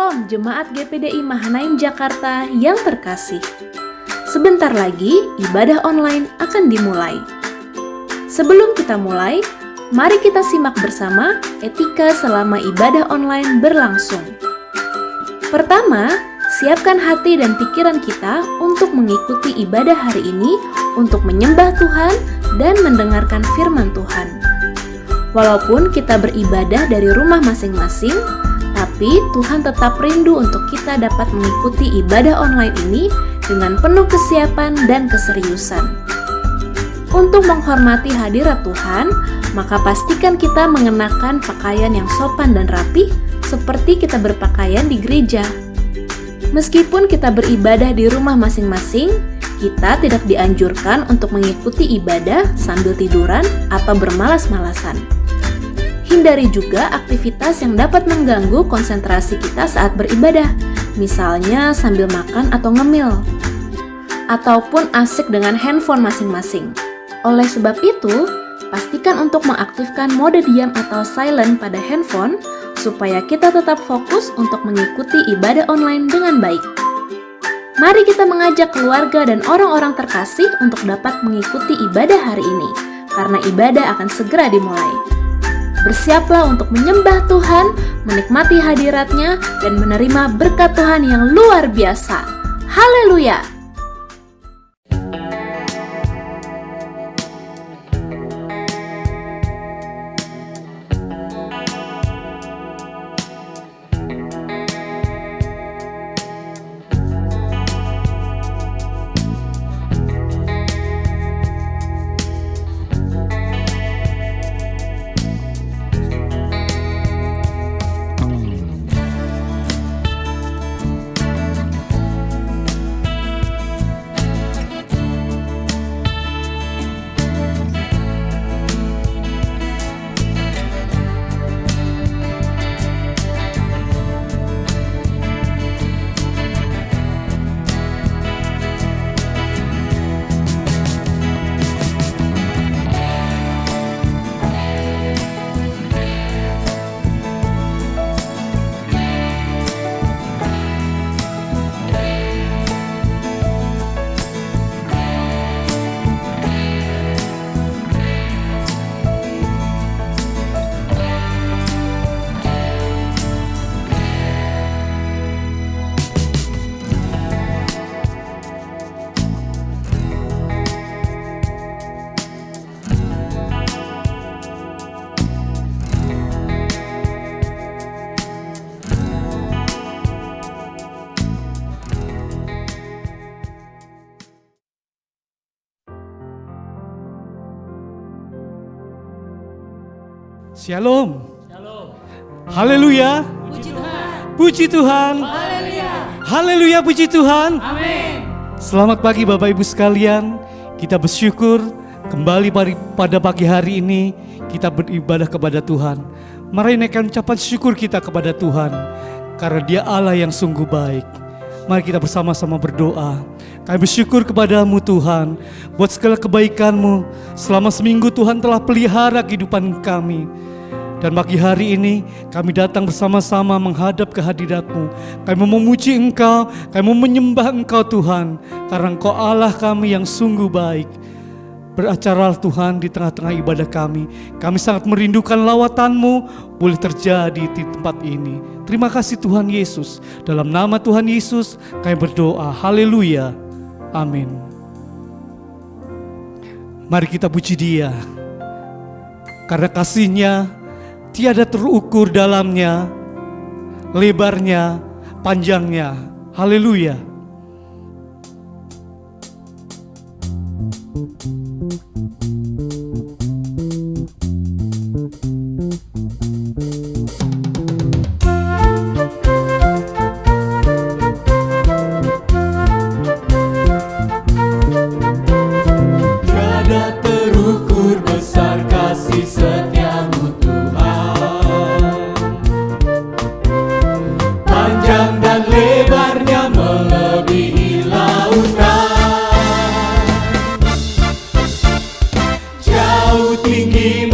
Shalom Jemaat GPDI Mahanaim Jakarta yang terkasih. Sebentar lagi ibadah online akan dimulai. Sebelum kita mulai, mari kita simak bersama etika selama ibadah online berlangsung. Pertama, siapkan hati dan pikiran kita untuk mengikuti ibadah hari ini untuk menyembah Tuhan dan mendengarkan firman Tuhan. Walaupun kita beribadah dari rumah masing-masing, tapi Tuhan tetap rindu untuk kita dapat mengikuti ibadah online ini dengan penuh kesiapan dan keseriusan. Untuk menghormati hadirat Tuhan, maka pastikan kita mengenakan pakaian yang sopan dan rapi seperti kita berpakaian di gereja. Meskipun kita beribadah di rumah masing-masing, kita tidak dianjurkan untuk mengikuti ibadah sambil tiduran atau bermalas-malasan. Hindari juga aktivitas yang dapat mengganggu konsentrasi kita saat beribadah, misalnya sambil makan atau ngemil, ataupun asik dengan handphone masing-masing. Oleh sebab itu, pastikan untuk mengaktifkan mode diam atau silent pada handphone, supaya kita tetap fokus untuk mengikuti ibadah online dengan baik. Mari kita mengajak keluarga dan orang-orang terkasih untuk dapat mengikuti ibadah hari ini, karena ibadah akan segera dimulai. Bersiaplah untuk menyembah Tuhan, menikmati hadirat-Nya, dan menerima berkat Tuhan yang luar biasa. Haleluya! Shalom. Shalom. Haleluya. Puji Tuhan. Puji Tuhan. Haleluya. Haleluya, puji Tuhan. Amin. Selamat pagi Bapak Ibu sekalian. Kita bersyukur kembali pada pagi hari ini kita beribadah kepada Tuhan. Mari naikkan ucapan syukur kita kepada Tuhan, karena Dia Allah yang sungguh baik. Mari kita bersama-sama berdoa. Kami bersyukur kepadamu Tuhan, buat segala kebaikan-Mu. Selama seminggu Tuhan telah pelihara kehidupan kami. Dan pagi hari ini kami datang bersama-sama menghadap ke hadirat-Mu. Kami memuji Engkau, kami menyembah Engkau Tuhan, karena Engkau Allah kami yang sungguh baik. Beracara Tuhan di tengah-tengah ibadah kami. Kami sangat merindukan lawatan-Mu boleh terjadi di tempat ini. Terima kasih Tuhan Yesus. Dalam nama Tuhan Yesus kami berdoa. Haleluya. Amin. Mari kita puji Dia, karena kasih-Nya tiada terukur dalamnya, lebarnya, panjangnya. Haleluya. Tinggi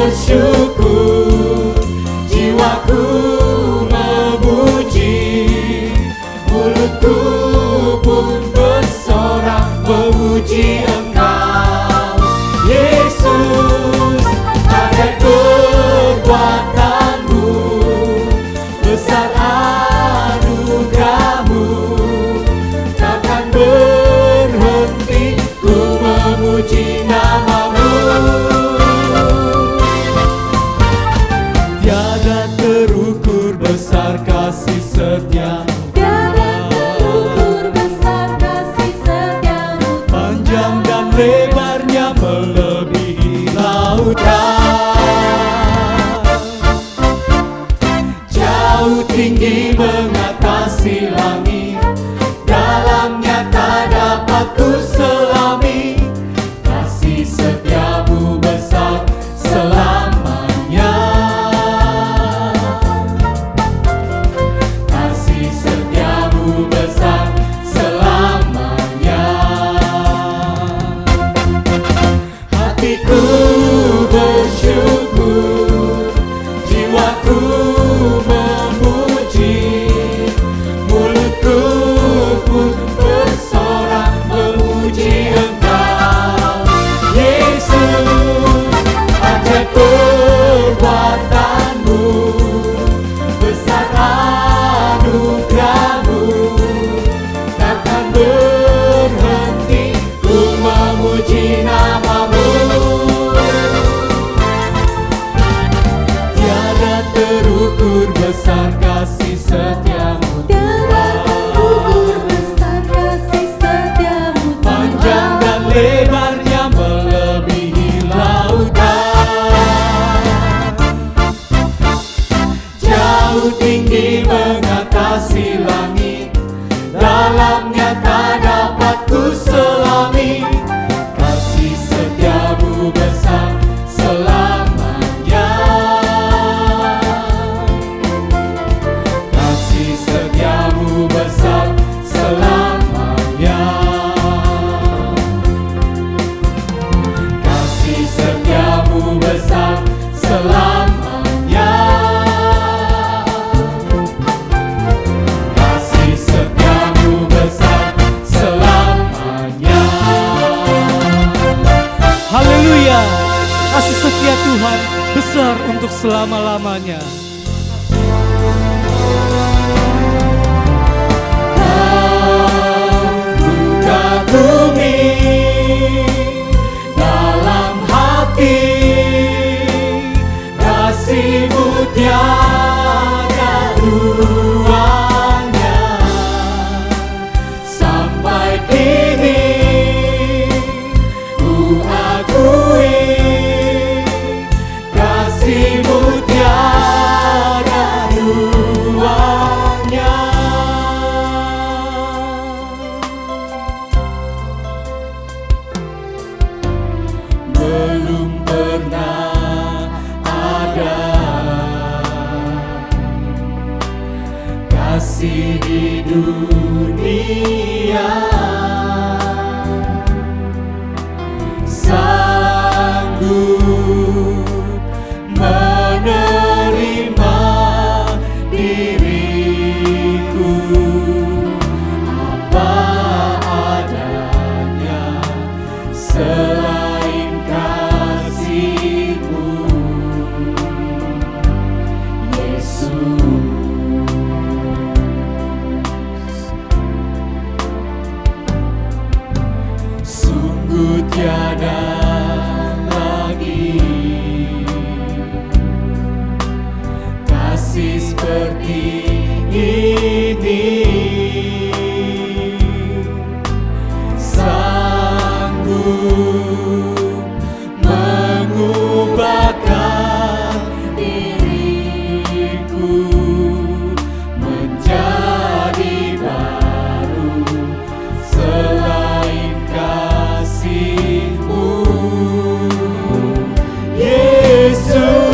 bersyukur, jiwaku memuji, mulutku pun bersorak memuji Engkau. Yesus, ajaib perbuatan-Mu, besar anugerah-Mu, takkan berhenti ku memuji nama-Mu. Tiada terukur besar kasih setia-Mu, panjang dan lebarnya melebihi lautan, jauh tinggi mengatasi langit, dalamnya tak dapat ku selami. Kasih setia-Mu besar selamanya, kasih setia-Mu besar selamanya. Hatiku bersyukur, jiwaku memuji, mulutku pun bersorak memuji Engkau. Yesus, ajaib perbuatan-Mu, besar anugerah-Mu, takkan berhenti ku memuji nama-Mu. Tiada terukur besar kasih setia-Mu, panjang dan lebarnya melebihi lautan, jauh tinggi mengatasi langit, dalamnya tak dapat ku selami. Kasih setia-Mu besar selamanya, kasih setia-Mu besar selamanya, kasih setia-Mu besar selamanya, kasih setia-Mu besar selamanya. Haleluya, kasih setia Tuhan besar untuk selama-lamanya. Buka bumi dalam hati, kasih-Mu tiada duanya, sampai kini ku akui kasih-Mu tiada duanya. Belum pernah ada kasih di dunia sanggup menerima diriku apa adanya, selain kasih-Mu, Yesus. Sungguh tiada lagi kasih seperti ini, sanggup mengubahkan diriku menjadi baru, selain kasih-Mu, Yesus.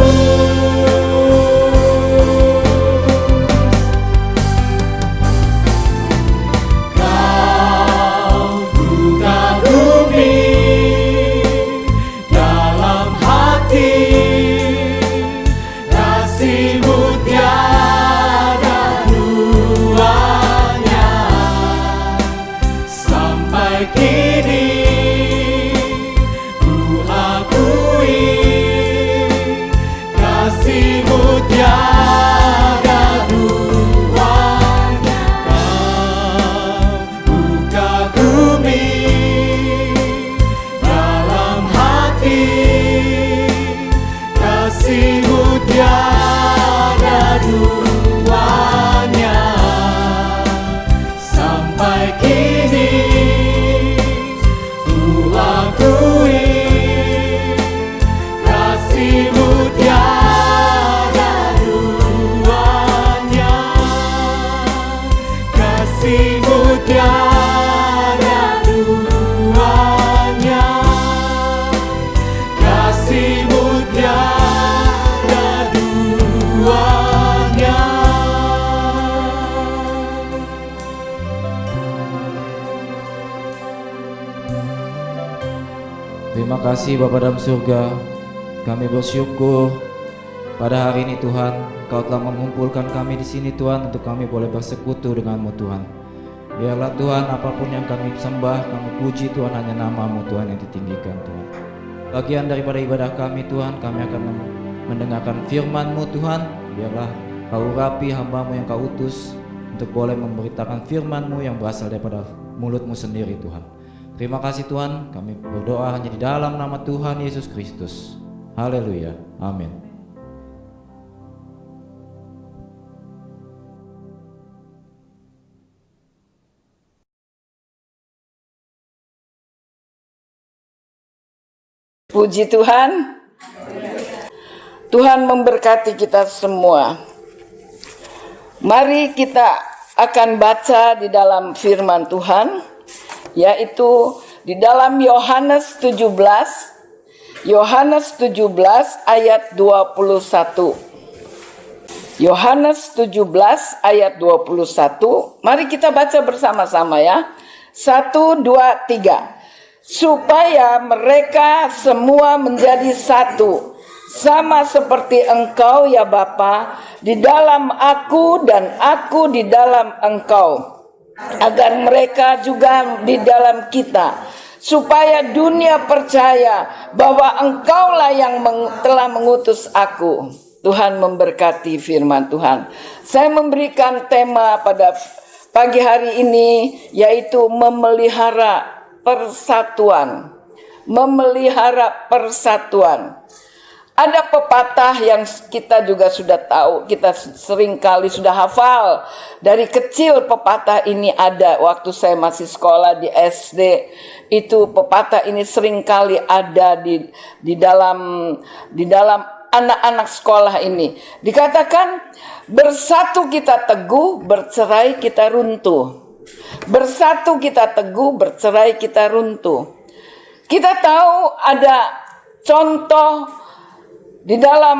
kasih-Mu tiada duanya. Sampai kini ku akui kasih-Mu tiada duanya. Kasih-Mu tiada duanya. Kasih-Mu tiada duanya. Terima kasih Bapa dalam surga. Kami bersyukur pada hari ini Tuhan, Kau telah mengumpulkan kami di sini Tuhan, untuk kami boleh bersekutu dengan-Mu Tuhan. Biarlah Tuhan, apapun yang kami sembah, kami puji Tuhan, hanya nama-Mu Tuhan yang ditinggikan Tuhan. Bagian daripada ibadah kami Tuhan, kami akan mendengarkan firman-Mu Tuhan. Biarlah Kau urapi hamba-Mu yang Kau utus untuk boleh memberitakan firman-Mu yang berasal daripada mulut-Mu sendiri Tuhan. Terima kasih Tuhan, kami berdoa hanya di dalam nama Tuhan Yesus Kristus. Haleluya, amin. Puji Tuhan. Tuhan memberkati kita semua. Mari kita akan baca di dalam firman Tuhan, yaitu di dalam Yohanes 17 ayat 21. Yohanes 17 ayat 21. Mari kita baca bersama-sama ya. 1, 2, 3. Supaya mereka semua menjadi satu, sama seperti Engkau ya Bapa, di dalam Aku dan Aku di dalam Engkau, agar mereka juga di dalam kita, supaya dunia percaya bahwa Engkaulah yang telah mengutus Aku. Tuhan memberkati firman Tuhan. Saya memberikan tema pada pagi hari ini, yaitu memelihara persatuan. Memelihara persatuan. Ada pepatah yang kita juga sudah tahu, kita seringkali sudah hafal. Dari kecil pepatah ini ada, waktu saya masih sekolah di SD, itu pepatah ini seringkali ada di dalam anak-anak sekolah ini. Dikatakan, bersatu kita teguh, bercerai kita runtuh. Bersatu kita teguh, bercerai kita runtuh. Kita tahu ada contoh di dalam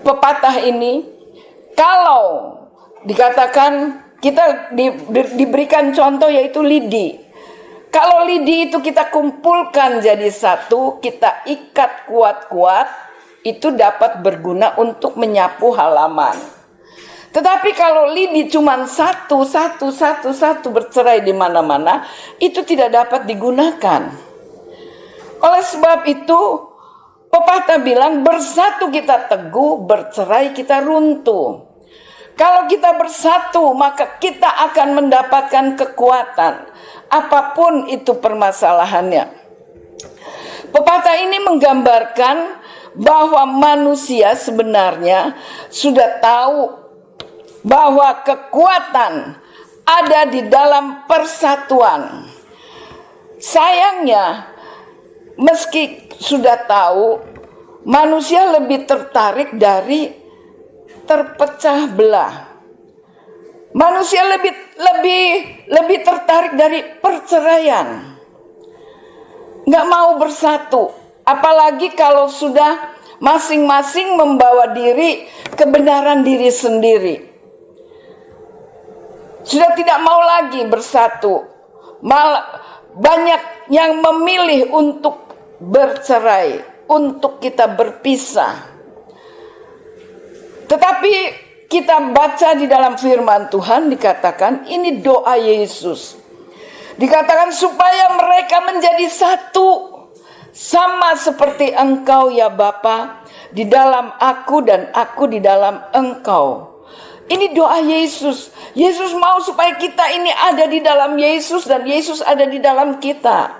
pepatah ini. Kalau dikatakan kita diberikan contoh, yaitu lidi. Kalau lidi itu kita kumpulkan jadi satu, kita ikat kuat-kuat, itu dapat berguna untuk menyapu halaman. Tetapi kalau lidi cuma satu bercerai di mana-mana, itu tidak dapat digunakan. Oleh sebab itu, pepatah bilang, bersatu kita teguh, bercerai kita runtuh. Kalau kita bersatu, maka kita akan mendapatkan kekuatan, apapun itu permasalahannya. Pepatah ini menggambarkan bahwa manusia sebenarnya sudah tahu bahwa kekuatan ada di dalam persatuan. Sayangnya, meski sudah tahu, manusia lebih tertarik dari terpecah belah. Manusia lebih tertarik dari perceraian. Nggak mau bersatu, apalagi kalau sudah masing-masing membawa kebenaran diri sendiri. Sudah tidak mau lagi bersatu. Malah banyak yang memilih untuk bercerai, untuk kita berpisah. Tetapi kita baca di dalam firman Tuhan, dikatakan ini doa Yesus. Dikatakan supaya mereka menjadi satu, sama seperti Engkau ya Bapa, di dalam Aku dan Aku di dalam Engkau. Ini doa Yesus. Yesus mau supaya kita ini ada di dalam Yesus dan Yesus ada di dalam kita.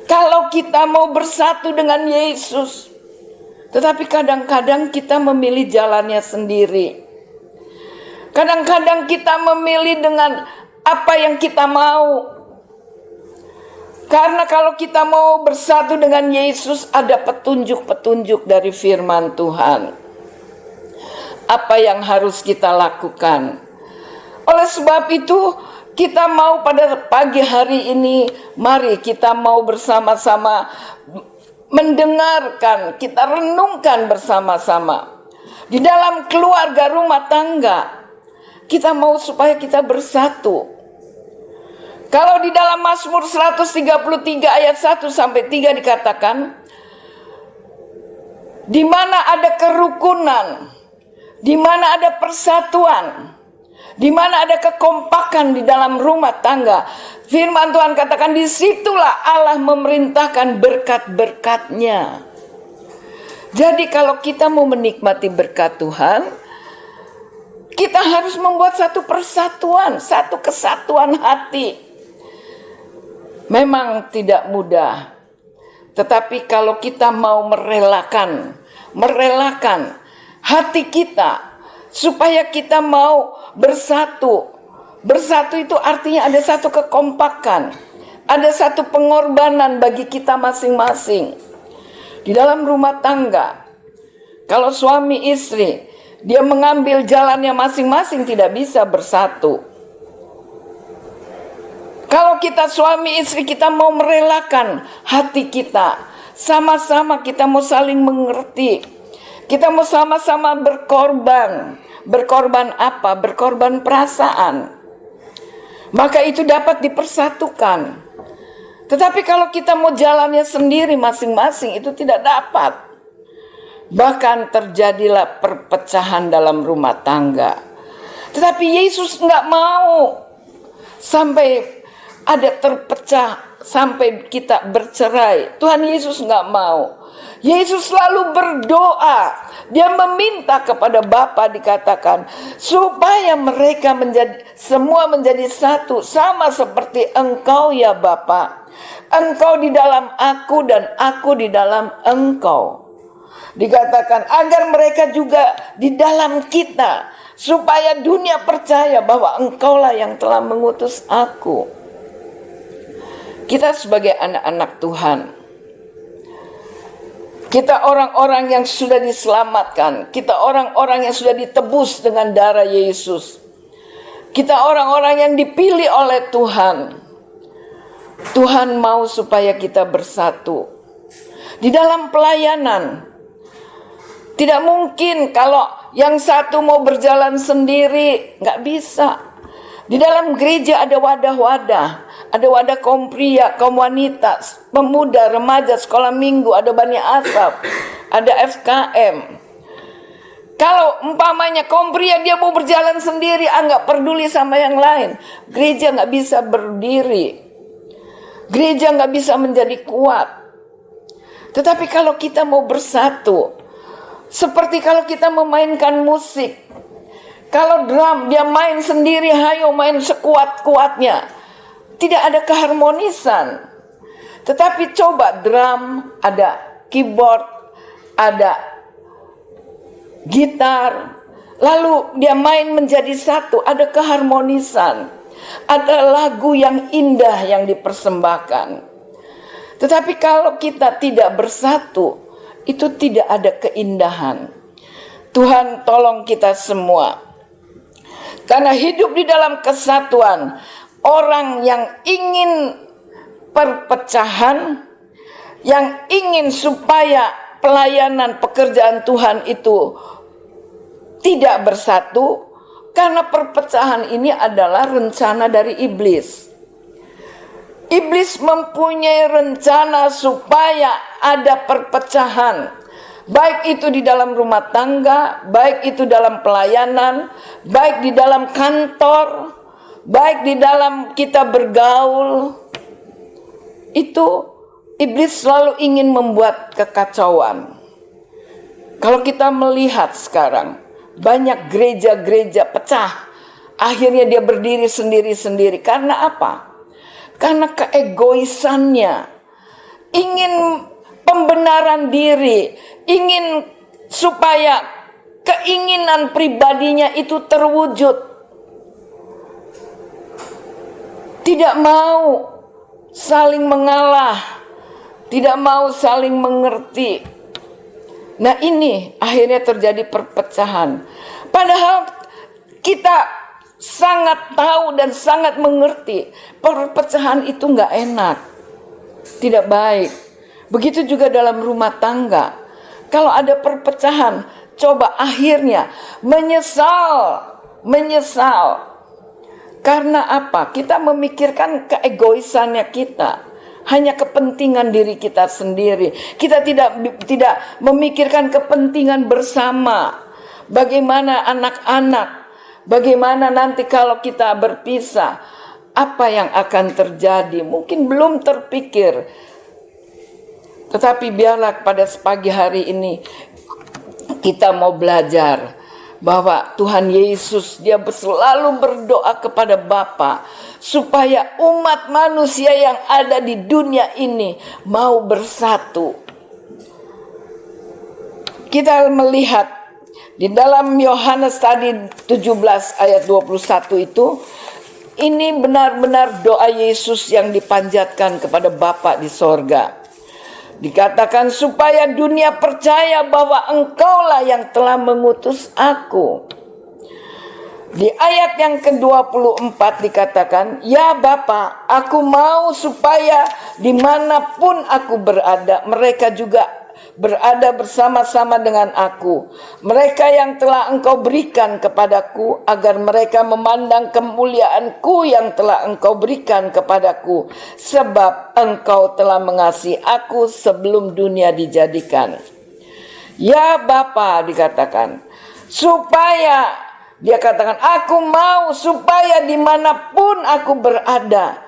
Kalau kita mau bersatu dengan Yesus, tetapi kadang-kadang kita memilih jalannya sendiri. Kadang-kadang kita memilih dengan apa yang kita mau. Karena kalau kita mau bersatu dengan Yesus, ada petunjuk-petunjuk dari firman Tuhan. Apa yang harus kita lakukan? Oleh sebab itu, kita mau pada pagi hari ini, mari kita mau bersama-sama mendengarkan, kita renungkan bersama-sama. Di dalam keluarga rumah tangga, kita mau supaya kita bersatu. Kalau di dalam Mazmur 133 ayat 1 sampai 3 dikatakan, di mana ada kerukunan, di mana ada persatuan, di mana ada kekompakan di dalam rumah tangga, firman Tuhan katakan disitulah Allah memerintahkan berkat-berkatnya. Jadi kalau kita mau menikmati berkat Tuhan, kita harus membuat satu persatuan, satu kesatuan hati. Memang tidak mudah, tetapi kalau kita mau merelakan hati kita, supaya kita mau bersatu. Bersatu itu artinya ada satu kekompakan, ada satu pengorbanan bagi kita masing-masing. Di dalam rumah tangga, kalau suami istri, dia mengambil jalannya masing-masing, tidak bisa bersatu. Kalau kita suami istri, kita mau merelakan hati kita, sama-sama kita mau saling mengerti, kita mau sama-sama berkorban. Berkorban apa? Berkorban perasaan. Maka itu dapat dipersatukan. Tetapi kalau kita mau jalannya sendiri masing-masing, itu tidak dapat. Bahkan terjadilah perpecahan dalam rumah tangga. Tetapi Yesus nggak mau sampai ada terpecah, sampai kita bercerai. Tuhan Yesus nggak mau. Yesus selalu berdoa. Dia meminta kepada Bapa, dikatakan supaya mereka semua menjadi satu, sama seperti Engkau ya Bapa. Engkau di dalam aku dan aku di dalam Engkau. Dikatakan agar mereka juga di dalam kita, supaya dunia percaya bahwa Engkaulah yang telah mengutus aku. Kita sebagai anak-anak Tuhan, kita orang-orang yang sudah diselamatkan, kita orang-orang yang sudah ditebus dengan darah Yesus, kita orang-orang yang dipilih oleh Tuhan. Tuhan mau supaya kita bersatu di dalam pelayanan. Tidak mungkin kalau yang satu mau berjalan sendiri, nggak bisa. Di dalam gereja ada wadah-wadah, ada wadah kaum pria, kaum wanita, pemuda, remaja, sekolah minggu, ada Bani Asaf, ada FKM. Kalau umpamanya kaum pria dia mau berjalan sendiri, nggak peduli sama yang lain, gereja nggak bisa berdiri, gereja nggak bisa menjadi kuat. Tetapi kalau kita mau bersatu, seperti kalau kita memainkan musik, kalau drum dia main sendiri, hayo main sekuat-kuatnya, tidak ada keharmonisan. Tetapi coba drum, ada keyboard, ada gitar, lalu dia main menjadi satu, ada keharmonisan, ada lagu yang indah yang dipersembahkan. Tetapi kalau kita tidak bersatu, itu tidak ada keindahan. Tuhan tolong kita semua. Karena hidup di dalam kesatuan, orang yang ingin perpecahan, yang ingin supaya pelayanan pekerjaan Tuhan itu tidak bersatu, karena perpecahan ini adalah rencana dari iblis. Iblis mempunyai rencana supaya ada perpecahan, baik itu di dalam rumah tangga, baik itu dalam pelayanan, baik di dalam kantor, baik di dalam kita bergaul. Itu iblis selalu ingin membuat kekacauan. Kalau kita melihat sekarang, banyak gereja-gereja pecah, akhirnya dia berdiri sendiri-sendiri. Karena apa? Karena keegoisannya. ingin pembenaran diri, ingin supaya keinginan pribadinya itu terwujud. Tidak mau saling mengalah, tidak mau saling mengerti. Nah, ini akhirnya terjadi perpecahan. Padahal kita sangat tahu dan sangat mengerti perpecahan itu nggak enak, tidak baik. Begitu juga dalam rumah tangga. Kalau ada perpecahan, coba akhirnya menyesal. Karena apa? Kita memikirkan keegoisannya kita, hanya kepentingan diri kita sendiri. Kita tidak memikirkan kepentingan bersama. Bagaimana anak-anak, bagaimana nanti kalau kita berpisah, apa yang akan terjadi? Mungkin belum terpikir. Tetapi biarlah pada pagi hari ini kita mau belajar bahwa Tuhan Yesus dia selalu berdoa kepada Bapa supaya umat manusia yang ada di dunia ini mau bersatu. Kita melihat di dalam Yohanes tadi 17 ayat 21 itu, ini benar-benar doa Yesus yang dipanjatkan kepada Bapa di sorga. Dikatakan supaya dunia percaya bahwa Engkaulah yang telah mengutus aku. Di ayat yang ke-24 dikatakan, ya Bapa, aku mau supaya dimanapun aku berada, mereka juga berada bersama-sama dengan aku. Mereka yang telah Engkau berikan kepadaku, agar mereka memandang kemuliaanku yang telah Engkau berikan kepadaku, sebab Engkau telah mengasihi aku sebelum dunia dijadikan. Ya Bapa, dikatakan, supaya dia katakan, aku mau supaya dimanapun aku berada,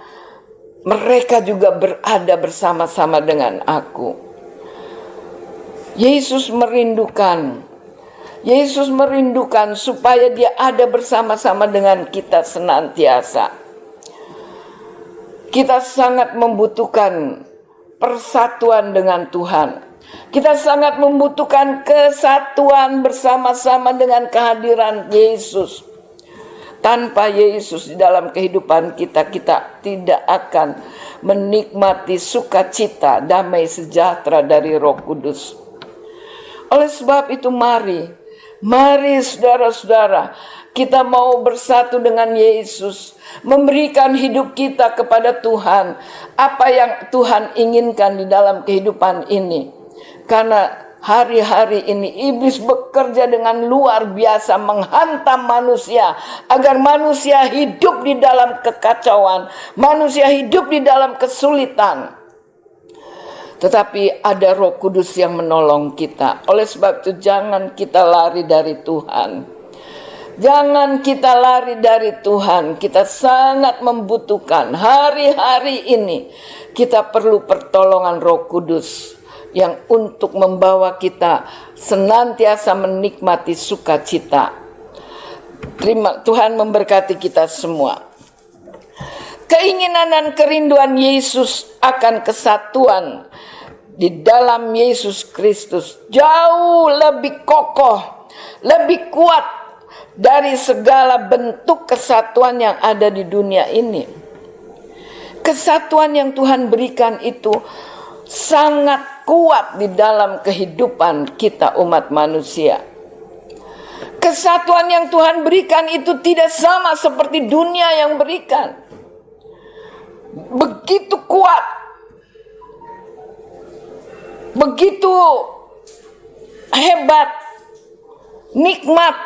mereka juga berada bersama-sama dengan aku. Yesus merindukan supaya dia ada bersama-sama dengan kita senantiasa. Kita sangat membutuhkan persatuan dengan Tuhan. Kita sangat membutuhkan kesatuan bersama-sama dengan kehadiran Yesus. Tanpa Yesus di dalam kehidupan kita, kita tidak akan menikmati sukacita, damai sejahtera dari Roh Kudus. Oleh sebab itu mari saudara-saudara, kita mau bersatu dengan Yesus, memberikan hidup kita kepada Tuhan, apa yang Tuhan inginkan di dalam kehidupan ini. Karena hari-hari ini iblis bekerja dengan luar biasa menghantam manusia, agar manusia hidup di dalam kekacauan, manusia hidup di dalam kesulitan. Tetapi ada Roh Kudus yang menolong kita. Oleh sebab itu jangan kita lari dari Tuhan. Jangan kita lari dari Tuhan. Kita sangat membutuhkan hari-hari ini. Kita perlu pertolongan Roh Kudus yang untuk membawa kita senantiasa menikmati sukacita. Tuhan memberkati kita semua. Keinginan dan kerinduan Yesus akan kesatuan di dalam Yesus Kristus jauh lebih kokoh, lebih kuat dari segala bentuk kesatuan yang ada di dunia ini. Kesatuan yang Tuhan berikan itu sangat kuat di dalam kehidupan kita umat manusia. Kesatuan yang Tuhan berikan itu tidak sama seperti dunia yang berikan. Begitu kuat, begitu hebat, nikmat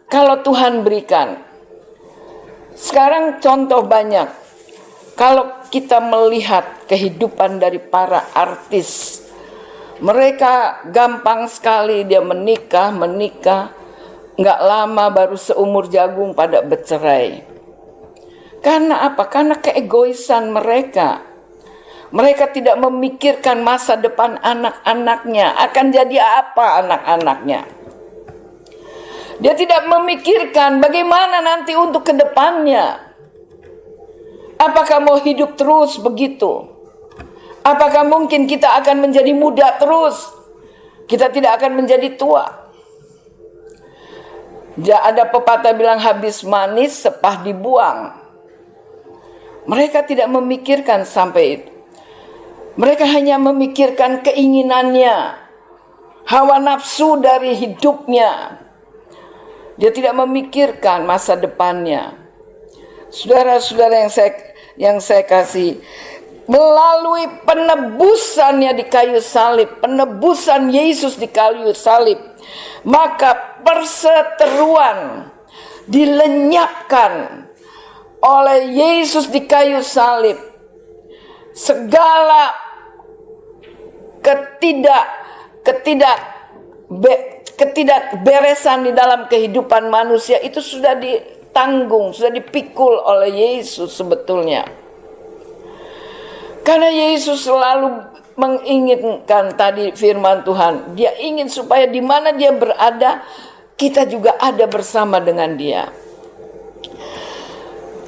kalau Tuhan berikan. Sekarang contoh banyak. Kalau kita melihat kehidupan dari para artis, mereka gampang sekali dia menikah, nggak lama baru seumur jagung pada bercerai. Karena apa? Karena keegoisan mereka. Mereka tidak memikirkan masa depan anak-anaknya. Akan jadi apa anak-anaknya. Dia tidak memikirkan bagaimana nanti untuk kedepannya. Apakah mau hidup terus begitu? Apakah mungkin kita akan menjadi muda terus? Kita tidak akan menjadi tua. Ada pepatah bilang habis manis sepah dibuang. Mereka tidak memikirkan sampai itu. Mereka hanya memikirkan keinginannya, hawa nafsu dari hidupnya. Dia tidak memikirkan masa depannya. Saudara-saudara yang saya kasih, melalui penebusannya di kayu salib, penebusan Yesus di kayu salib, maka perseteruan dilenyapkan oleh Yesus di kayu salib. Segala ketidakberesan di dalam kehidupan manusia itu sudah ditanggung, sudah dipikul oleh Yesus sebetulnya. Karena Yesus selalu menginginkan tadi firman Tuhan, dia ingin supaya di mana dia berada, kita juga ada bersama dengan dia.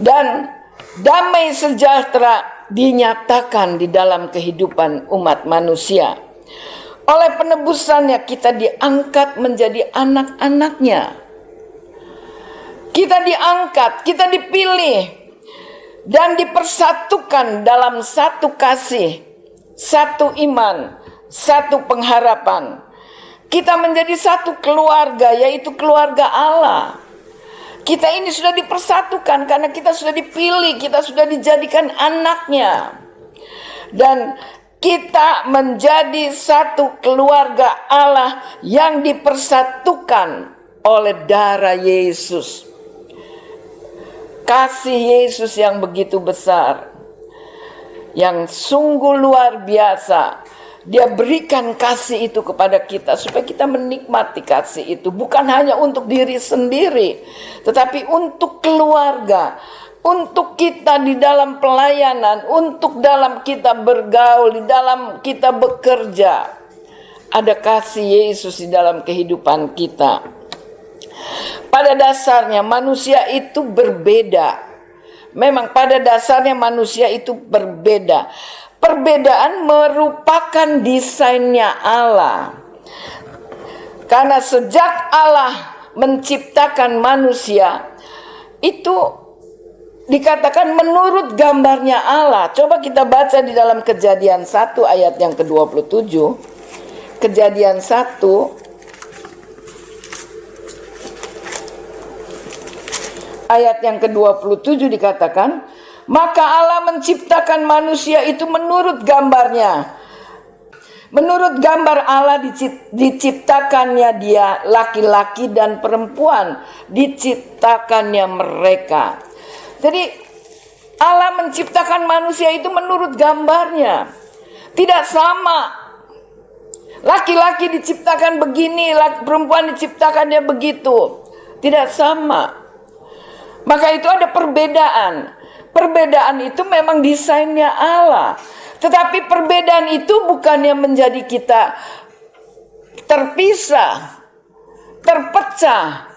Dan damai sejahtera dinyatakan di dalam kehidupan umat manusia. Oleh penebusannya kita diangkat menjadi anak-anaknya. Kita diangkat, kita dipilih dan dipersatukan dalam satu kasih, satu iman, satu pengharapan. Kita menjadi satu keluarga, yaitu keluarga Allah. Kita ini sudah dipersatukan karena kita sudah dipilih, kita sudah dijadikan anaknya. Dan kita menjadi satu keluarga Allah yang dipersatukan oleh darah Yesus. Kasih Yesus yang begitu besar, yang sungguh luar biasa. Dia berikan kasih itu kepada kita supaya kita menikmati kasih itu. Bukan hanya untuk diri sendiri, tetapi untuk keluarga, untuk kita di dalam pelayanan, untuk dalam kita bergaul, di dalam kita bekerja. Ada kasih Yesus di dalam kehidupan kita. Pada dasarnya manusia itu berbeda. Memang pada dasarnya manusia itu berbeda. Perbedaan merupakan desainnya Allah. Karena sejak Allah menciptakan manusia, itu dikatakan menurut gambarnya Allah. Coba kita baca di dalam Kejadian 1 ayat yang ke-27. Kejadian 1 ayat yang ke-27 dikatakan, maka Allah menciptakan manusia itu menurut gambarnya. Menurut gambar Allah diciptakannya dia, laki-laki dan perempuan diciptakannya mereka. Jadi Allah menciptakan manusia itu menurut gambarnya. Tidak sama. Laki-laki diciptakan begini, perempuan diciptakannya begitu. Tidak sama. Maka itu ada perbedaan. Perbedaan itu memang desainnya Allah. Tetapi perbedaan itu bukannya menjadi kita terpisah, terpecah.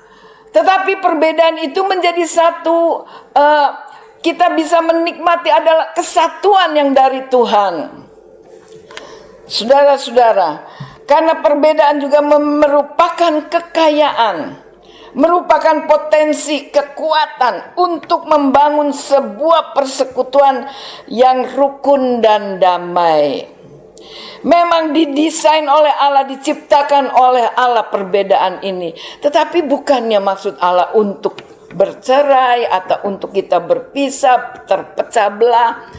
Tetapi perbedaan itu menjadi satu, kita bisa menikmati adalah kesatuan yang dari Tuhan. Saudara-saudara, karena perbedaan juga merupakan kekayaan, merupakan potensi kekuatan untuk membangun sebuah persekutuan yang rukun dan damai. Memang didesain oleh Allah, diciptakan oleh Allah perbedaan ini. Tetapi bukannya maksud Allah untuk bercerai atau untuk kita berpisah, terpecah belah.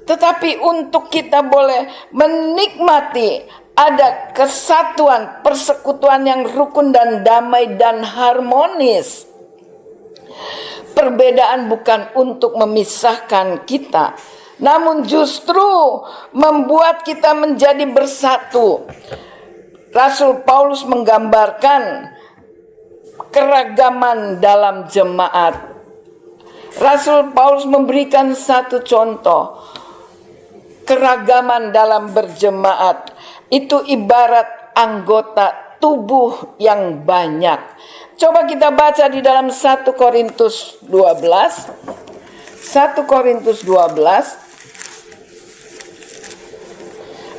Tetapi untuk kita boleh menikmati ada kesatuan, persekutuan yang rukun dan damai dan harmonis. Perbedaan bukan untuk memisahkan kita, namun justru membuat kita menjadi bersatu. Rasul Paulus menggambarkan keragaman dalam jemaat. Rasul Paulus memberikan satu contoh. Keragaman dalam berjemaat itu ibarat anggota tubuh yang banyak. Coba kita baca di dalam 1 Korintus 12. 1 Korintus 12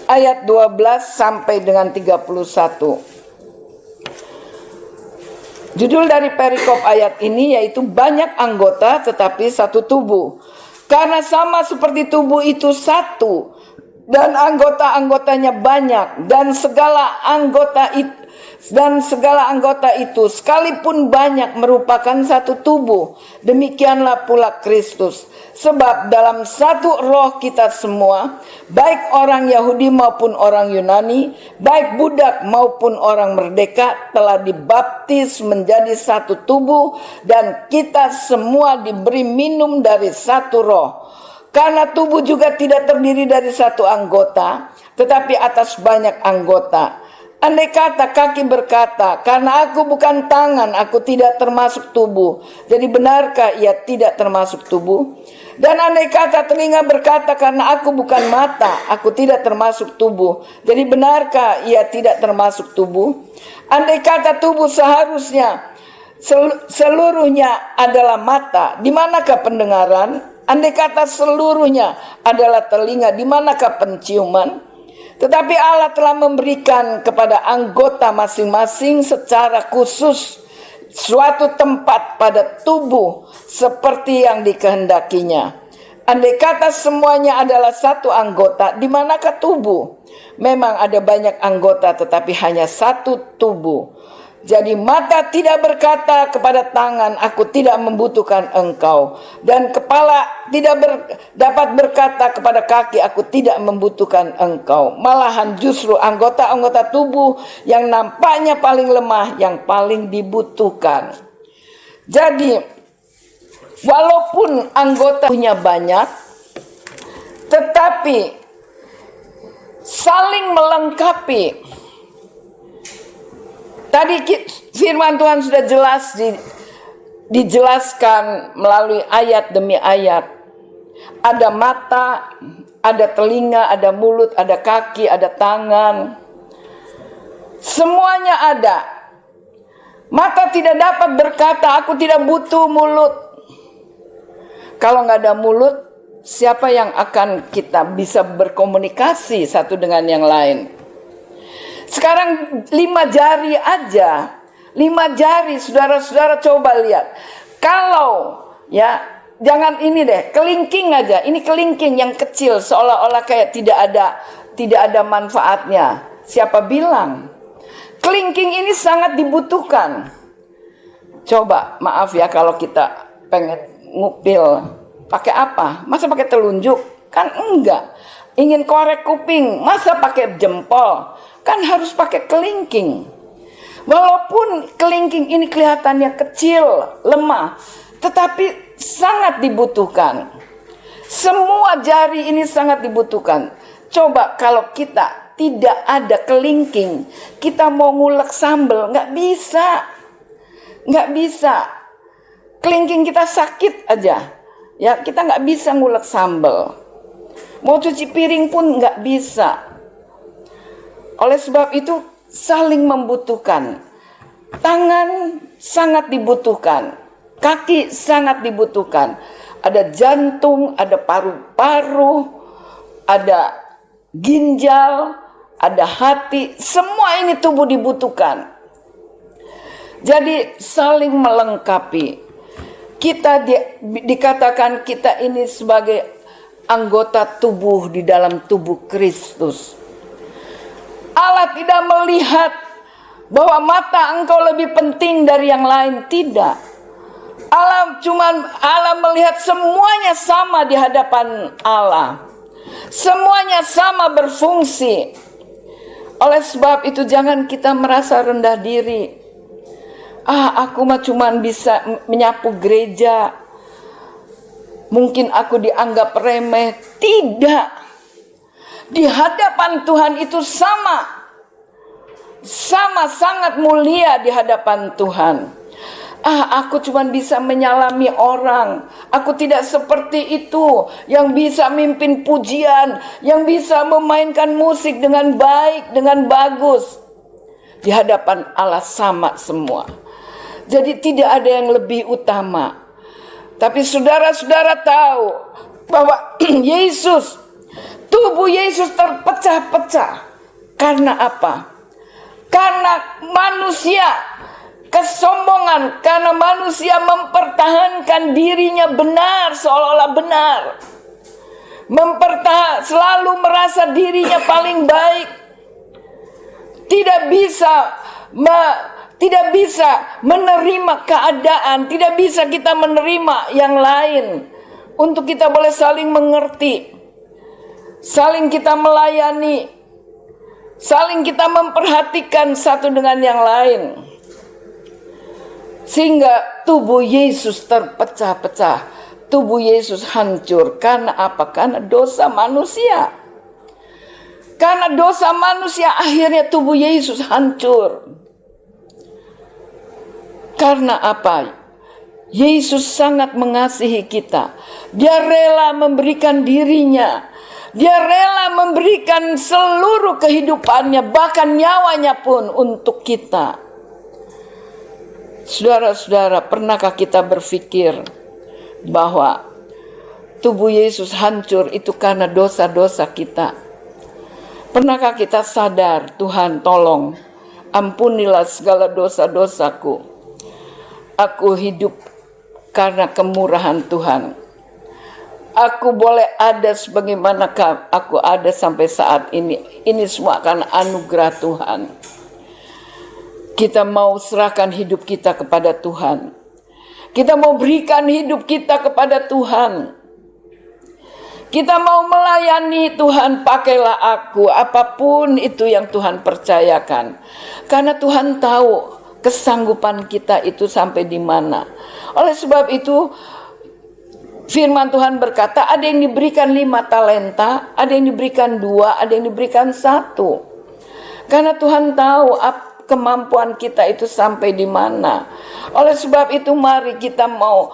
ayat 12 sampai dengan 31. Judul dari perikop ayat ini yaitu banyak anggota tetapi satu tubuh. Karena sama seperti tubuh itu satu dan anggota-anggotanya banyak dan segala anggota itu sekalipun banyak merupakan satu tubuh. Demikianlah pula Kristus. Sebab dalam satu roh kita semua, baik orang Yahudi maupun orang Yunani, baik budak maupun orang merdeka, telah dibaptis menjadi satu tubuh, dan kita semua diberi minum dari satu roh. Karena tubuh juga tidak terdiri dari satu anggota, tetapi atas banyak anggota. Andai kata kaki berkata, karena aku bukan tangan, aku tidak termasuk tubuh. Jadi benarkah ia tidak termasuk tubuh? Dan andai kata telinga berkata, karena aku bukan mata, aku tidak termasuk tubuh. Jadi benarkah ia tidak termasuk tubuh? Andai kata tubuh seharusnya seluruhnya adalah mata, di manakah pendengaran? Andai kata seluruhnya adalah telinga, di manakah penciuman? Tetapi Allah telah memberikan kepada anggota masing-masing secara khusus suatu tempat pada tubuh seperti yang dikehendakinya. Andai kata semuanya adalah satu anggota, di manakah tubuh? Memang ada banyak anggota tetapi hanya satu tubuh. Jadi mata tidak berkata kepada tangan, aku tidak membutuhkan engkau. Dan kepala tidak dapat berkata kepada kaki, aku tidak membutuhkan engkau. Malahan justru anggota-anggota tubuh yang nampaknya paling lemah, yang paling dibutuhkan. Jadi walaupun anggotanya banyak, tetapi saling melengkapi. Tadi firman Tuhan sudah jelas dijelaskan melalui ayat demi ayat. Ada mata, ada telinga, ada mulut, ada kaki, ada tangan. Semuanya ada. Mata tidak dapat berkata, aku tidak butuh mulut. Kalau nggak ada mulut, siapa yang akan kita bisa berkomunikasi satu dengan yang lain? Sekarang 5 jari aja, 5 jari, saudara-saudara coba lihat. Kalau ya, jangan ini deh, kelingking aja. Ini kelingking yang kecil, seolah-olah kayak tidak ada manfaatnya. Siapa bilang? Kelingking ini sangat dibutuhkan. Coba, maaf ya kalau kita pengen ngupil, pakai apa? Masa pakai telunjuk? Kan enggak. Ingin korek kuping, masa pakai jempol? Kan harus pakai kelingking. Walaupun kelingking ini kelihatannya kecil, lemah, tetapi sangat dibutuhkan. Semua jari ini sangat dibutuhkan. Coba kalau kita tidak ada kelingking, kita mau ngulek sambal, nggak bisa. Nggak bisa. Kelingking kita sakit aja. Ya, kita nggak bisa ngulek sambal. Mau cuci piring pun nggak bisa. Oleh sebab itu saling membutuhkan. Tangan sangat dibutuhkan. Kaki sangat dibutuhkan. Ada jantung, ada paru-paru, ada ginjal, ada hati. Semua ini tubuh dibutuhkan. Jadi saling melengkapi. Kita dikatakan kita ini sebagai anggota tubuh di dalam tubuh Kristus. Allah tidak melihat bahwa mata engkau lebih penting dari yang lain, tidak. Allah melihat semuanya sama di hadapan Allah. Semuanya sama berfungsi. Oleh sebab itu jangan kita merasa rendah diri. Aku mah cuman bisa menyapu gereja. Mungkin aku dianggap remeh. Tidak. Di hadapan Tuhan itu sama sangat mulia di hadapan Tuhan. Aku cuma bisa menyalami orang. Aku tidak seperti itu yang bisa mimpin pujian, yang bisa memainkan musik dengan baik, dengan bagus. Di hadapan Allah sama semua. Jadi tidak ada yang lebih utama. Tapi saudara-saudara tahu bahwa Yesus Tubuh Yesus terpecah-pecah. Karena apa? Karena manusia kesombongan, karena manusia mempertahankan dirinya benar, seolah-olah benar. Selalu merasa dirinya paling baik. Tidak bisa menerima keadaan, tidak bisa kita menerima yang lain. Untuk kita boleh saling mengerti, saling kita melayani, saling kita memperhatikan satu dengan yang lain. Sehingga tubuh Yesus terpecah-pecah, tubuh Yesus hancur. Karena apa? Karena dosa manusia. Karena dosa manusia akhirnya tubuh Yesus hancur. Karena apa? Yesus sangat mengasihi kita. Dia rela memberikan dirinya. Dia rela memberikan seluruh kehidupannya, bahkan nyawanya pun untuk kita. Saudara-saudara, pernahkah kita berpikir bahwa tubuh Yesus hancur itu karena dosa-dosa kita? Pernahkah kita sadar, Tuhan tolong, ampunilah segala dosa-dosaku. Aku hidup karena kemurahan Tuhan. Aku boleh ada sebagaimana aku ada sampai saat ini. Ini semua karena anugerah Tuhan. Kita mau serahkan hidup kita kepada Tuhan. Kita mau berikan hidup kita kepada Tuhan. Kita mau melayani Tuhan, pakailah aku, apapun itu yang Tuhan percayakan. Karena Tuhan tahu kesanggupan kita itu sampai di mana. Oleh sebab itu, firman Tuhan berkata, ada yang diberikan 5 talenta, ada yang diberikan 2, ada yang diberikan 1. Karena Tuhan tahu kemampuan kita itu sampai di mana. Oleh sebab itu, mari kita mau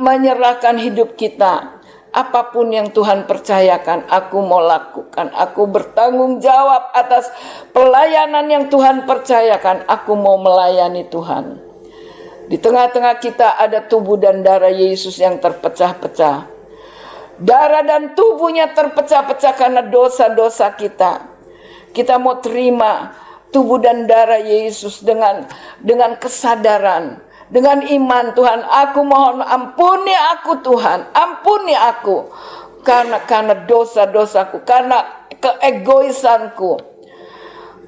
menyerahkan hidup kita. Apapun yang Tuhan percayakan, aku mau lakukan. Aku bertanggung jawab atas pelayanan yang Tuhan percayakan. Aku mau melayani Tuhan. Di tengah-tengah kita ada tubuh dan darah Yesus yang terpecah-pecah. Darah dan tubuhnya terpecah-pecah karena dosa-dosa kita. Kita mau terima tubuh dan darah Yesus dengan kesadaran, dengan iman. Tuhan, aku mohon ampuni aku Tuhan, ampuni aku. Karena dosa-dosaku, karena keegoisanku,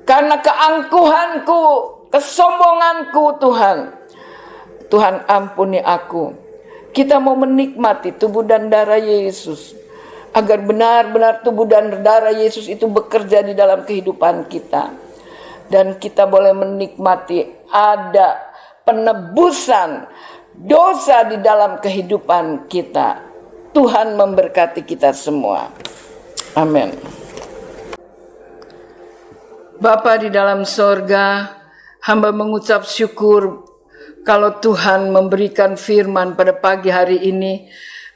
karena keangkuhanku, kesombonganku Tuhan. Tuhan ampuni aku. Kita mau menikmati tubuh dan darah Yesus. Agar benar-benar tubuh dan darah Yesus itu bekerja di dalam kehidupan kita. Dan kita boleh menikmati ada penebusan dosa di dalam kehidupan kita. Tuhan memberkati kita semua. Amin. Bapa di dalam sorga, hamba mengucap syukur kalau Tuhan memberikan firman pada pagi hari ini.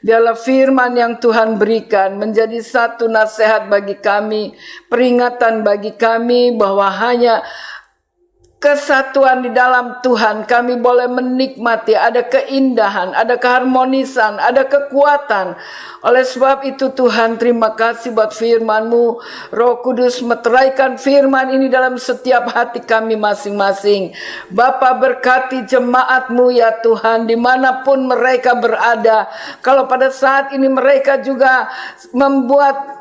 Biarlah firman yang Tuhan berikan menjadi satu nasihat bagi kami, peringatan bagi kami bahwa hanya kesatuan di dalam Tuhan kami boleh menikmati, ada keindahan, ada keharmonisan, ada kekuatan. Oleh sebab itu Tuhan, terima kasih buat firman-Mu. Roh Kudus meteraikan firman ini dalam setiap hati kami masing-masing. Bapa, berkati jemaat-Mu ya Tuhan, dimanapun mereka berada. Kalau pada saat ini mereka juga membuat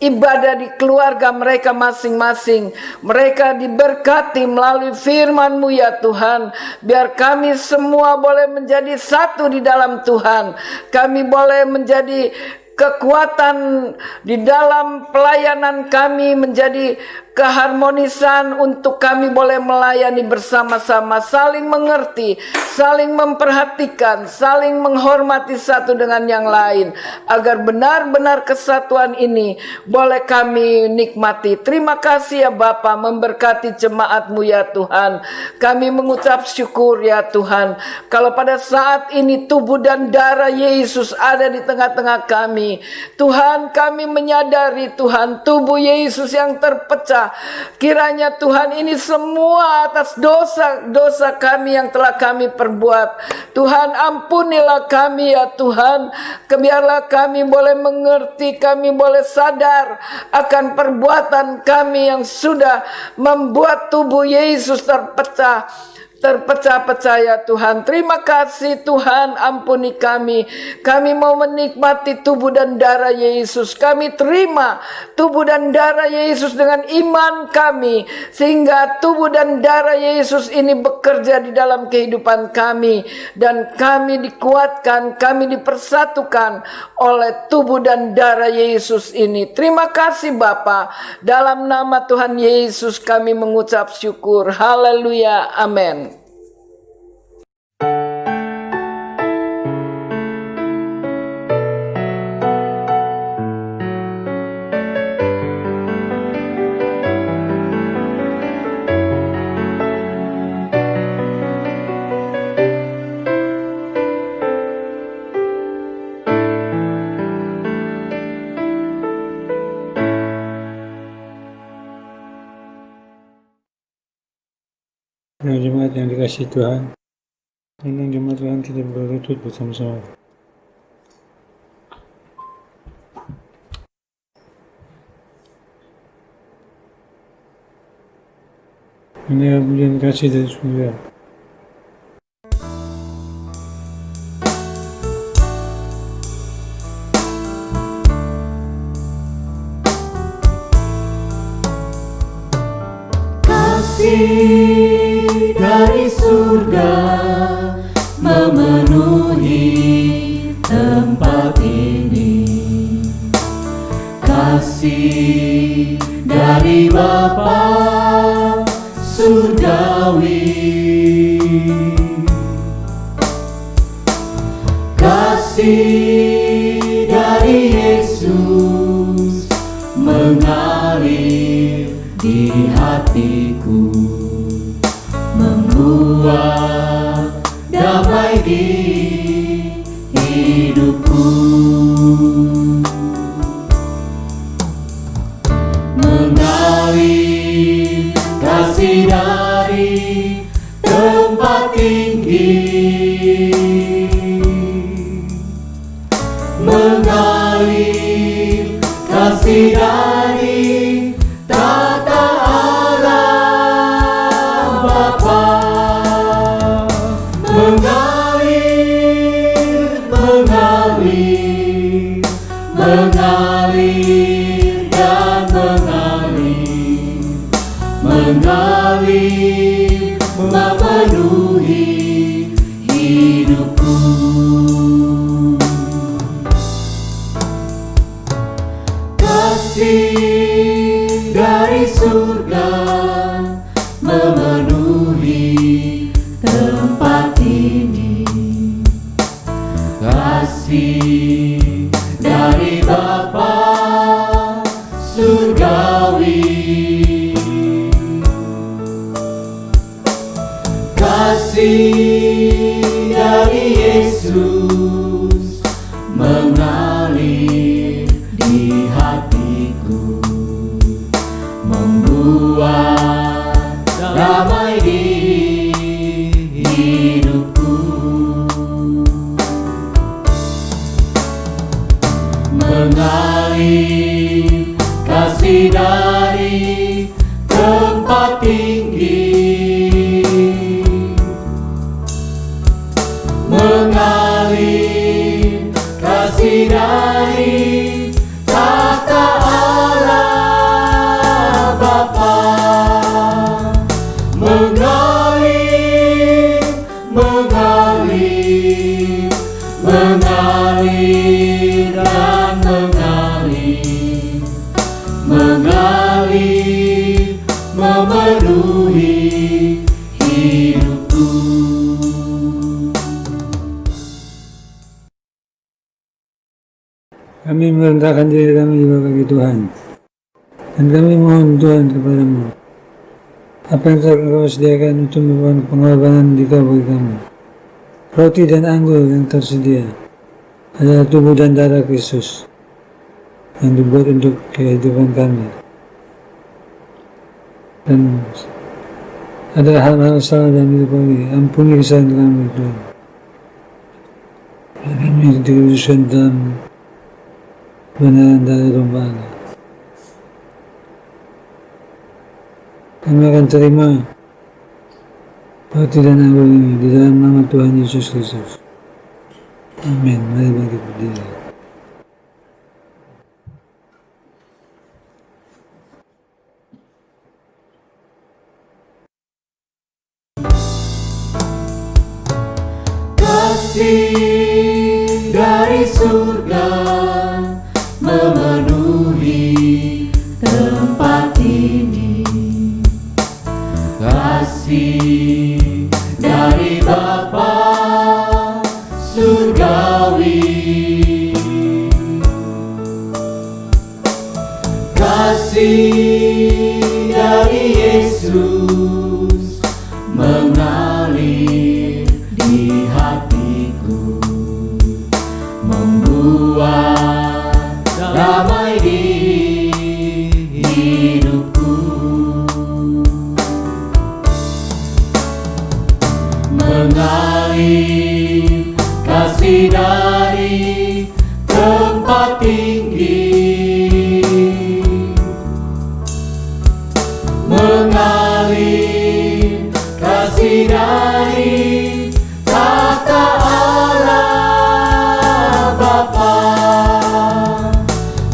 ibadah di keluarga mereka masing-masing, mereka diberkati melalui firman-Mu ya Tuhan. Biar kami semua boleh menjadi satu di dalam Tuhan. Kami boleh menjadi kekuatan di dalam pelayanan kami, menjadi keharmonisan untuk kami boleh melayani bersama-sama, saling mengerti, saling memperhatikan, saling menghormati satu dengan yang lain, agar benar-benar kesatuan ini boleh kami nikmati. Terima kasih ya Bapa, memberkati jemaat-Mu ya Tuhan. Kami mengucap syukur ya Tuhan, kalau pada saat ini tubuh dan darah Yesus ada di tengah-tengah kami. Tuhan, kami menyadari Tuhan, tubuh Yesus yang terpecah Bapa. Kiranya Tuhan ini semua atas dosa-dosa kami yang telah kami perbuat. Tuhan ampunilah kami ya Tuhan. Biarlah kami boleh mengerti, kami boleh sadar akan perbuatan kami yang sudah membuat tubuh Yesus terpecah-pecah ya Tuhan. Terima kasih Tuhan, ampuni kami. Kami mau menikmati tubuh dan darah Yesus. Kami terima tubuh dan darah Yesus dengan iman kami, sehingga tubuh dan darah Yesus ini bekerja di dalam kehidupan kami, dan kami dikuatkan, kami dipersatukan oleh tubuh dan darah Yesus ini. Terima kasih Bapa. Dalam nama Tuhan Yesus kami mengucap syukur. Haleluya. Amin. Jemaat yang dikasihi Tuhan, tenang jemaat Tuhan, kita berlutut bersama-sama. Ini pujian kasih dari surga. Kasih dari surga memenuhi tempat ini. Kasih dari Bapa surgawi. Kasih dari Yesus mengalir di hatiku, membuat damai di hidupku. Mengalir kasih dari tempat tinggi, mengalir kasih dari tata alam Bapa. Mengalir, mengalir, mengalir dan mengalir, mengalir memenuhi hidupku. Kasih dari surga memenuhi tempat ini. Kasih dari Bapa surgawi. Kasih dari Yesus mengalir di hatiku, membuat damai di hidupku. Mengalir kasih dari tempat tinggi, mengalir kasih dari tata Allah Bapa. Mengalir, mengalir, mengalir dan mengalir, mengalir memenuhi hidupku. Kami merendahkan diri kami juga bagi Tuhan, dan kami mohon Tuhan kepadamu, apa yang telah Engkau sediakan untuk merupakan pengorbanan Dikau bagi kami. Roti dan anggur yang tersedia adalah tubuh dan darah Kristus yang dibuat untuk kehidupan kami. Dan ada hal-hal salah dalam hidup kami, ampuni kesalahan kami Tuhan. Kami dikuduskan dalam kebenaran darah tumpahan. Kami akan terima bakti dan agung ini di dalam nama Tuhan Yesus Kristus. Amin. Mari bangkit berdiri. Kasih dari surga memenuhi tempat ini. Kasih dari Bapa surgawi. Kasih dari Yesus mengalir di hatiku, membuat damai di hidupku, mengalir kasih dari tempat tinggi, mengalir kasih dari tahta Allah Bapa,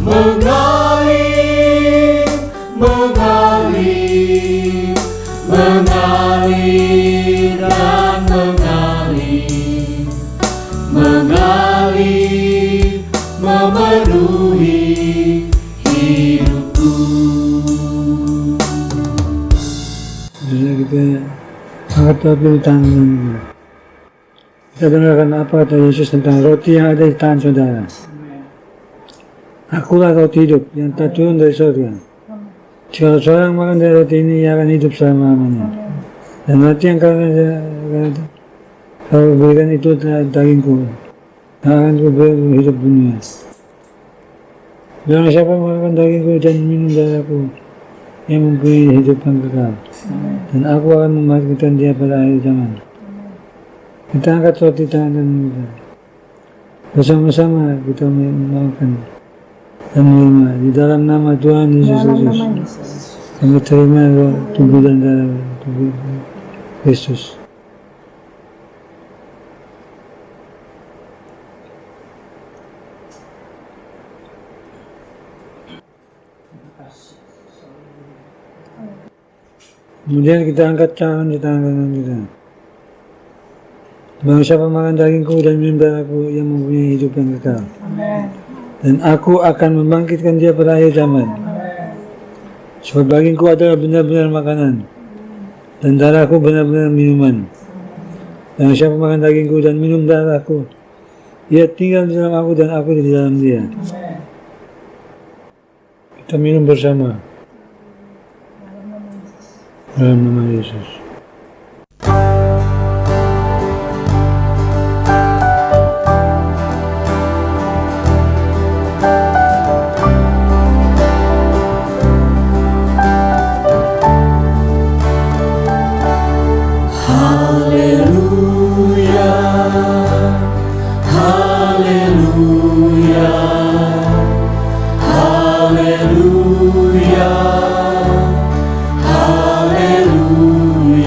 mengalir, mengalir, mengalir dan mengalir, mengalir, memenuhi hidupku. Jadi kita angkat dulu tangan kita. Kita dengarkan apa kata Yesus tentang roti yang ada di tangan saudara. Akulah roti hidup yang tak turun dari surga. Jika seorang makan dari roti ini, ia akan hidup selama-lamanya. Dan roti yang kau berikan itu adalah dagingku, yang akan kuberi hidup dunia. Barang siapa makan dagingku dan minum darahku, yang mempunyai hidup yang kekal. Dan aku akan membangkitkan dia pada akhir zaman. Kita angkat roti tangan kita. Bersama-sama kita memakan dan menerima di dalam nama Tuhan Yesus Kristus. Kami terima tubuh dan darah tubuh Kristus. Kemudian kita angkat tangan di tangan kanan kita. Barang siapa makan dagingku dan minum darahku, yang mempunyai hidup yang kekal. Dan aku akan membangkitkan dia pada akhir zaman. Sebab dagingku adalah benar-benar makanan, dan darahku benar-benar minuman. Barang siapa makan dagingku dan minum darahku, ia tinggal di dalam aku dan aku di dalam dia. Kita minum bersama. Dalam nama Yesus. Haleluya, haleluya, haleluya. Hallelujah.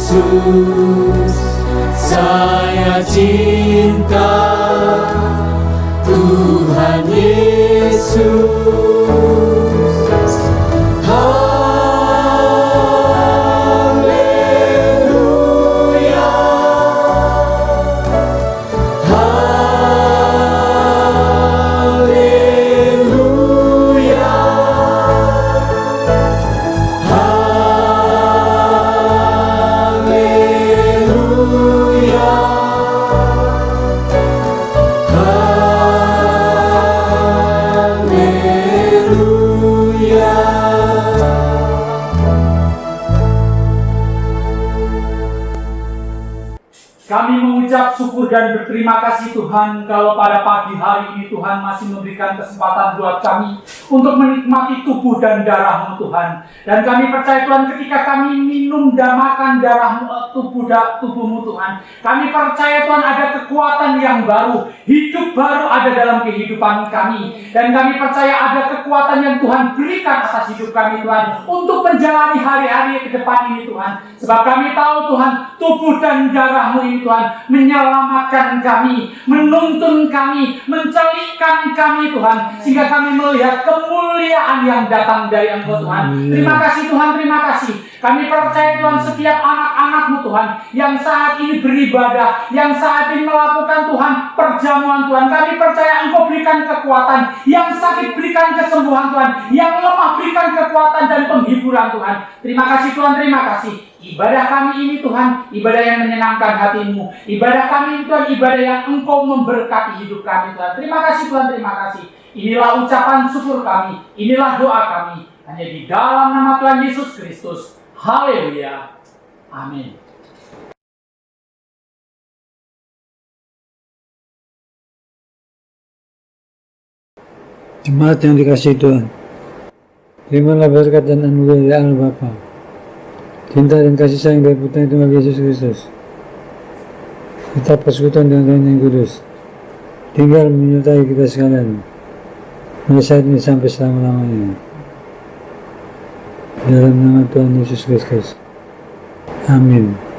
Yesus, saya cinta Tuhan Yesus. Haleluya, haleluya, Kami mengucap syukur dan berterima kasih Tuhan kalau pada pagi hari ini Tuhan masih memberikan kesempatan buat kami untuk menikmati tubuh dan darah-Mu Tuhan. Dan kami percaya Tuhan ketika kami minum dan makan darah-Mu, tubuh-Mu Tuhan, kami percaya Tuhan ada kekuatan yang baru, hidup baru ada dalam kehidupan kami. Dan kami percaya ada kekuatan yang Tuhan berikan atas hidup kami Tuhan untuk menjalani hari-hari ke depan ini Tuhan. Sebab kami tahu Tuhan, tubuh dan darah-Mu ini Tuhan menyelamatkan kami, menuntun kami, mencelikkan kami Tuhan, sehingga kami melihat kemuliaan yang datang dari Engkau Tuhan. Terima kasih Tuhan, terima kasih. Kami percaya Tuhan setiap anak-anak-Mu Tuhan yang saat ini beribadah, yang saat ini melakukan Tuhan perjamuan Tuhan, kami percaya Engkau berikan kekuatan, yang sakit berikan kesembuhan Tuhan, yang lemah berikan kekuatan dan penghiburan Tuhan. Terima kasih Tuhan, terima kasih. Ibadah kami ini Tuhan, ibadah yang menyenangkan hati-Mu. Ibadah kami ini Tuhan, ibadah yang Engkau memberkati hidup kami Tuhan. Terima kasih Tuhan, terima kasih. Inilah ucapan syukur kami, inilah doa kami. Hanya di dalam nama Tuhan Yesus Kristus. Haleluya. Amin. Jemaat yang dikasihi Tuhan, terimalah berkat dan anugerah dari Allah Bapa, cinta dan kasih sayang dari Putra Tuhan Yesus Kristus, serta persekutuan dengan Tuhan yang kudus, tinggal menyertai kita sekalian, mulai saat ini sampai selama-lamanya. Dalam nama Tuhan Yesus Kristus. Amin.